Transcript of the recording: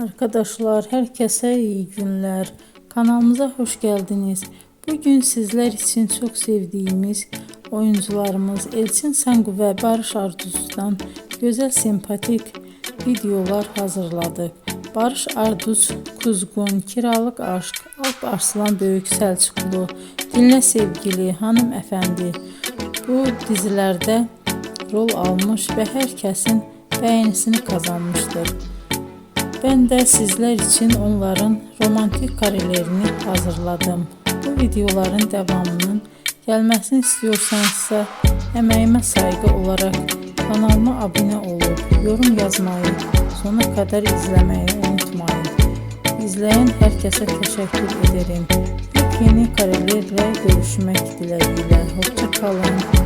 Arkadaşlar, herkese iyi günler. Kanalımıza hoş geldiniz. Bugün sizler için çok sevdiğimiz oyuncularımız Elçin Sangu ve Barış Arduç'dan güzel sempatik videolar hazırladık. Barış Arduç, Kuzgun, Kiralık Aşk, Alp Arslan Böyük Selçuklu, Dinle Sevgili, Hanımefendi bu dizilerde rol almış ve herkesin beğenisini kazanmıştır. Ben de sizler için onların romantik karelerini hazırladım. Bu videoların devamının gelmesini istiyorsanızsa emeğime saygı olarak kanalıma abone olup yorum yazmayı, sona kadar izlemeyi unutmayın. İzleyen herkese teşekkür ederim. Yeni karelerle görüşmek dileğiyle. Hoşça kalın.